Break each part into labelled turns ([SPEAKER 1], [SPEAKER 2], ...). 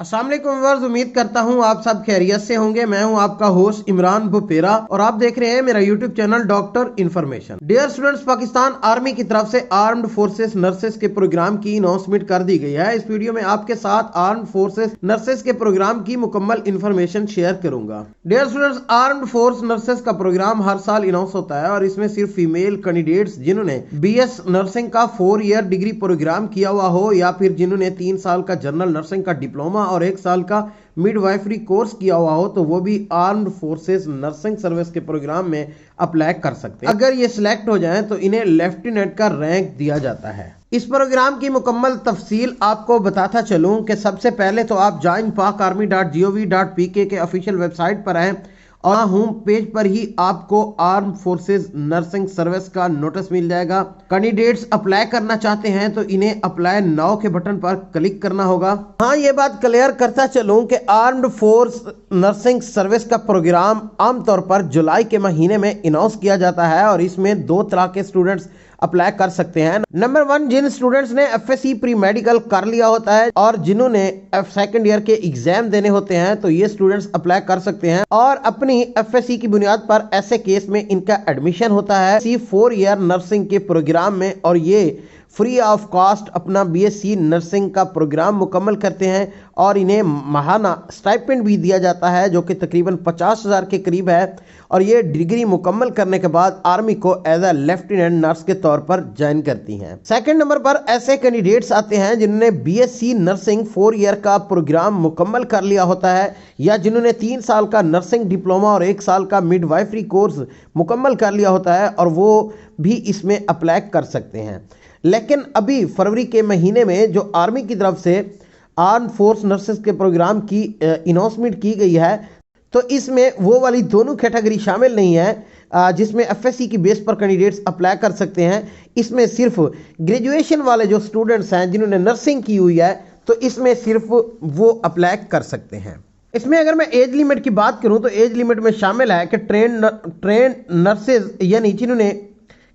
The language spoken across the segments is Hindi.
[SPEAKER 1] अस्सलाम वालेकुम व्यूअर्स, उम्मीद करता हूँ आप सब खैरियत से होंगे। मैं हूँ आपका होस्ट इमरान बुपेरा और आप देख रहे हैं मेरा YouTube channel doctor information. Dear students, Pakistan army की तरफ से आर्म्ड फोर्सेस नर्सेस के प्रोग्राम की अनाउंसमेंट कर दी गई है। इस वीडियो में आपके साथ आर्म्ड फोर्सेस नर्सेस के प्रोग्राम की मुकम्मल इन्फॉर्मेशन शेयर करूंगा। Dear students, armed force nurses का प्रोग्राम हर साल अनाउंस होता है और इसमें सिर्फ फीमेल कैंडिडेट्स जिन्होंने BS नर्सिंग का 4 ईयर डिग्री प्रोग्राम किया हुआ हो या फिर जिन्होंने 3 साल का जनरल नर्सिंग का डिप्लोमा और 1 साल का मिडवाइफरी कोर्स किया हुआ हो तो वो भी आर्म्ड फोर्सेस नर्सिंग सर्विस के प्रोग्राम में अप्लाई कर सकते हैं। अगर ये सिलेक्ट हो जाएं तो इन्हें लेफ्टिनेंट का रैंक दिया जाता है। इस प्रोग्राम की मुकम्मल तफसील आपको बताता चलूं कि सबसे पहले तो आप joinpakarmy.gov.pk के ऑफिशियल वेबसाइट पर आए और होम पेज पर ही आपको आर्म फोर्सेस नर्सिंग सर्विस का नोटिस मिल जाएगा। कैंडिडेट्स अप्लाई करना चाहते हैं तो इन्हें अप्लाई नाउ के बटन पर क्लिक करना होगा। हाँ, ये बात क्लियर करता चलूं कि आर्म्ड फोर्स नर्सिंग सर्विस का प्रोग्राम आमतौर पर जुलाई के महीने में अनाउंस किया जाता है और इसमें 2 तरह के स्टूडेंट्स अप्लाई कर सकते हैं। नंबर 1, जिन स्टूडेंट्स ने FSC प्री मेडिकल कर लिया होता है और जिन्होंने सेकंड ईयर के एग्जाम देने होते हैं तो ये स्टूडेंट्स अप्लाई कर सकते हैं और अपनी FSC की बुनियाद पर ऐसे केस में इनका एडमिशन होता है 4 ईयर नर्सिंग के प्रोग्राम में और ये फ्री ऑफ कॉस्ट अपना BSc नर्सिंग का प्रोग्राम मुकम्मल करते हैं और इन्हें माहाना स्टाइपेंड भी दिया जाता है जो कि तकरीबन 50,000 के करीब है और ये डिग्री मुकम्मल करने के बाद आर्मी को एज अ लेफ्टिनेंट नर्स के तौर पर ज्वाइन करती हैं। सेकंड नंबर पर ऐसे कैंडिडेट्स आते हैं जिन्होंने BSc नर्सिंग 4 ईयर का प्रोग्राम मुकम्मल कर लिया होता है या जिन्होंने 3 साल का नर्सिंग डिप्लोमा और 1 साल का मिडवाइफरी कोर्स मुकम्मल कर लिया होता है और वो भी इसमें अप्लाई कर सकते हैं। लेकिन अभी फरवरी के महीने में जो आर्मी की तरफ से आर्म फोर्स नर्सेस के प्रोग्राम की अनाउंसमेंट की गई है तो इसमें वो वाली दोनों कैटेगरी शामिल नहीं है जिसमें FSC की बेस पर कैंडिडेट्स अप्लाई कर सकते हैं। इसमें सिर्फ ग्रेजुएशन वाले जो स्टूडेंट्स हैं जिन्होंने नर्सिंग की हुई है तो इसमें सिर्फ वो अप्लाई कर सकते हैं। इसमें अगर मैं एज लिमिट की बात करूं तो एज लिमिट में शामिल है कि ट्रेन नर्सेज यानी जिन्होंने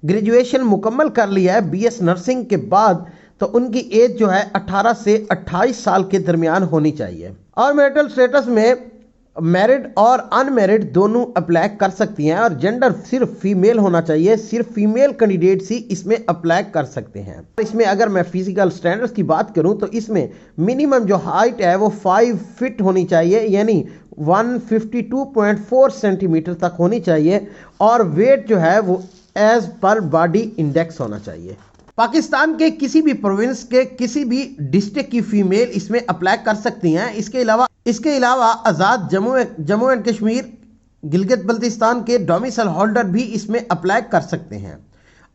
[SPEAKER 1] ग्रेजुएशन मुकम्मल कर लिया है BS नर्सिंग के बाद तो उनकी एज जो है 18 से 28 साल के दरमियान होनी चाहिए और मैरिटल स्टेटस में मैरिड और अनमैरिड दोनों अप्लाई कर सकती हैं और जेंडर सिर्फ फीमेल होना चाहिए। सिर्फ फीमेल कैंडिडेट्स ही इसमें अप्लाई कर सकते हैं। इसमें अगर मैं फिजिकल स्टैंडर्ड्स की बात करूं तो इसमें मिनिमम जो हाइट है वो 5 फीट होनी चाहिए यानी 152.4 सेंटीमीटर तक होनी चाहिए और वेट जो है वो एज पर बॉडी इंडेक्स होना चाहिए। पाकिस्तान के किसी भी प्रोविंस के किसी भी डिस्ट्रिक्ट की फीमेल इसमें अप्लाई कर सकती हैं। इसके अलावा आज़ाद जम्मू एंड कश्मीर गिलगित बल्तिस्तान के डोमिसाइल होल्डर भी इसमें अप्लाई कर सकते हैं।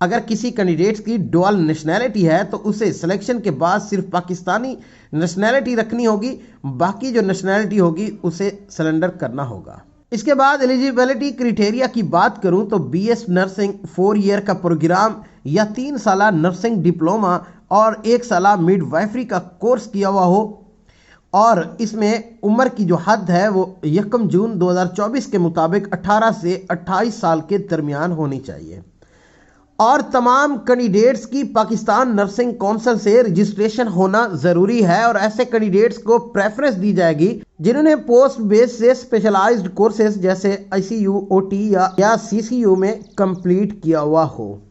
[SPEAKER 1] अगर किसी कैंडिडेट्स की डुअल नेशनैलिटी है तो उसे सिलेक्शन के बाद सिर्फ पाकिस्तानी नेशनैलिटी रखनी होगी, बाकी जो नेशनैलिटी होगी उसे सरेंडर करना होगा। इसके बाद एलिजिबिलिटी क्राइटेरिया की बात करूं तो BS नर्सिंग 4 ईयर का प्रोग्राम या 3 साल नर्सिंग डिप्लोमा और 1 साल मिडवाइफरी का कोर्स किया हुआ हो और इसमें उम्र की जो हद है वो 1 जून 2024 के मुताबिक 18 से 28 साल के दरमियान होनी चाहिए और तमाम कैंडिडेट्स की पाकिस्तान नर्सिंग काउंसिल से रजिस्ट्रेशन होना ज़रूरी है और ऐसे कैंडिडेट्स को प्रेफरेंस दी जाएगी जिन्होंने पोस्ट बेस से स्पेशलाइज्ड कोर्सेज जैसे ICU, OT या CCU में कंप्लीट किया हुआ हो।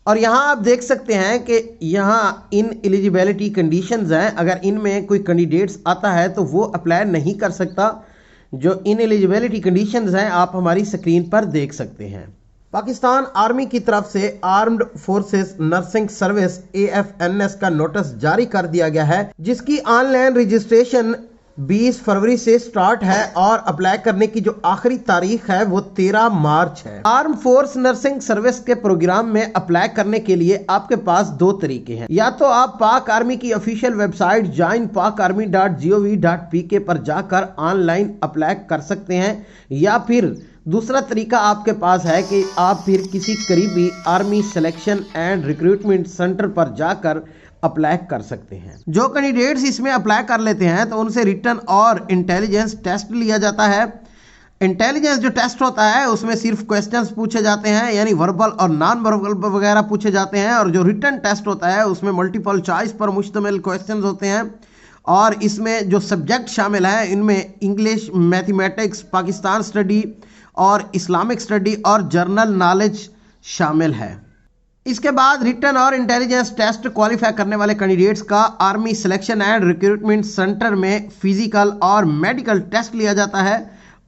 [SPEAKER 1] और यहाँ आप देख सकते हैं कि यहाँ इन एलिजिबिलिटी कंडीशंस हैं। अगर इनमें कोई कैंडिडेट्स आता है तो वो अप्लाई नहीं कर सकता। जो इन एलिजिबिलिटी कंडीशंस हैं आप हमारी स्क्रीन पर देख सकते हैं। पाकिस्तान आर्मी की तरफ से armed forces nursing service AFNS का नोटिस जारी कर दिया गया है जिसकी ऑनलाइन रजिस्ट्रेशन 20 फरवरी से स्टार्ट है और अप्लाई करने की जो आखिरी तारीख है वो 13 मार्च है। आर्म फोर्स नर्सिंग सर्विस के प्रोग्राम में अप्लाई करने के लिए आपके पास 2 तरीके हैं। या तो आप पाक आर्मी की ऑफिशियल वेबसाइट joinpakarmy.gov.pk पर जाकर ऑनलाइन अप्लाई कर सकते हैं या फिर दूसरा तरीका आपके पास है कि आप फिर किसी करीबी army selection and recruitment centre पर जाकर अप्लाई कर सकते हैं। जो कैंडिडेट्स इसमें अप्लाई कर लेते हैं तो उनसे रिटन और इंटेलिजेंस टेस्ट लिया जाता है। इंटेलिजेंस जो टेस्ट होता है उसमें सिर्फ क्वेश्चंस पूछे जाते हैं यानी वर्बल और नॉन वर्बल वगैरह पूछे जाते हैं और जो रिटन टेस्ट होता है उसमें मल्टीपल चॉइस पर मुश्तमिल क्वेश्चंस होते हैं और इसमें जो सब्जेक्ट शामिल हैं इनमें इंग्लिश, मैथमेटिक्स, पाकिस्तान स्टडी और इस्लामिक स्टडी और जर्नल नॉलेज शामिल है। इसके बाद रिटन और इंटेलिजेंस टेस्ट क्वालिफाई करने वाले कैंडिडेट्स का army selection and recruitment centre में फिजिकल और मेडिकल टेस्ट लिया जाता है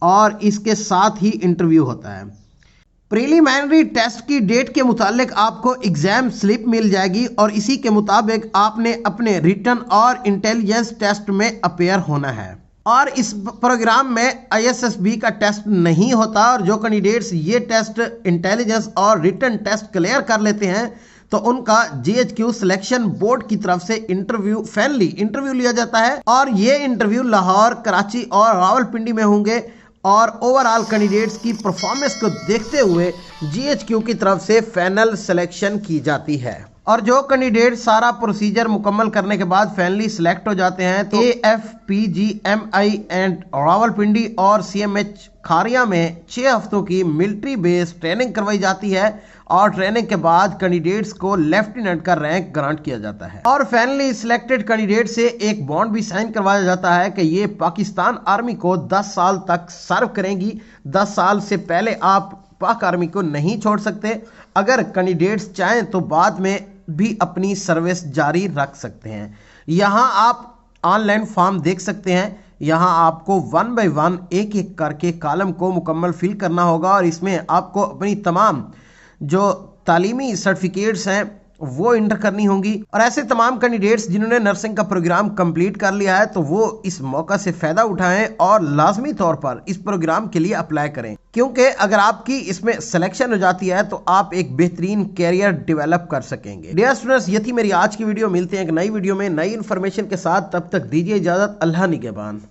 [SPEAKER 1] और इसके साथ ही इंटरव्यू होता है। प्रीलिमिनरी टेस्ट की डेट के मुतालिक आपको एग्जाम स्लिप मिल जाएगी और इसी के मुताबिक आपने अपने रिटन और इंटेलिजेंस टेस्ट में अपेयर होना है। और इस प्रोग्राम में ISSB का टेस्ट नहीं होता और जो कैंडिडेट्स ये टेस्ट इंटेलिजेंस और रिटन टेस्ट क्लियर कर लेते हैं तो उनका GHQ सिलेक्शन बोर्ड की तरफ से फाइनली इंटरव्यू लिया जाता है और ये इंटरव्यू लाहौर, कराची और रावलपिंडी में होंगे और ओवरऑल कैंडिडेट्स की परफॉर्मेंस को देखते हुए GHQ की तरफ से फाइनल सिलेक्शन की जाती है। और जो कैंडिडेट सारा प्रोसीजर मुकम्मल करने के बाद फाइनली सिलेक्ट हो जाते हैं तो AFPGMI एंड रावलपिंडी और CMH खारिया में 6 हफ्तों की मिलिट्री बेस ट्रेनिंग करवाई जाती है और ट्रेनिंग के बाद कैंडिडेट्स को लेफ्टिनेंट का रैंक ग्रांट किया जाता है और फाइनली सिलेक्टेड कैंडिडेट से एक बॉन्ड भी साइन करवाया जाता है कि ये पाकिस्तान आर्मी को 10 साल तक सर्व करेंगी। 10 साल से पहले आप पाक आर्मी को नहीं छोड़ सकते। अगर कैंडिडेट्स चाहें तो बाद में भी अपनी सर्विस जारी रख सकते हैं। यहाँ आप ऑनलाइन फॉर्म देख सकते हैं। यहाँ आपको 1 बाय 1 एक एक करके कॉलम को मुकम्मल फिल करना होगा और इसमें आपको अपनी तमाम जो तालीमी सर्टिफिकेट्स हैं वो इंटर करनी होंगी। और ऐसे तमाम कैंडिडेट्स जिन्होंने नर्सिंग का प्रोग्राम कंप्लीट कर लिया है तो वो इस मौका से फायदा उठाएं और लाजमी तौर पर इस प्रोग्राम के लिए अप्लाई करें, क्योंकि अगर आपकी इसमें सिलेक्शन हो जाती है तो आप एक बेहतरीन कैरियर डेवलप कर सकेंगे। डियर स्टूडेंट्स, ये थी मेरी आज की वीडियो। मिलते हैं एक नई वीडियो में नई इन्फॉर्मेशन के साथ। तब तक दीजिए इजाजत। अल्लाह निगहबान।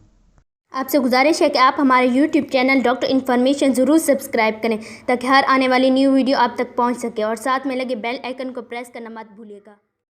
[SPEAKER 2] आपसे गुजारिश है कि आप हमारे YouTube चैनल डॉक्टर इन्फॉर्मेशन ज़रूर सब्सक्राइब करें ताकि हर आने वाली न्यू वीडियो आप तक पहुंच सके और साथ में लगे बेल आइकन को प्रेस करना मत भूलिएगा।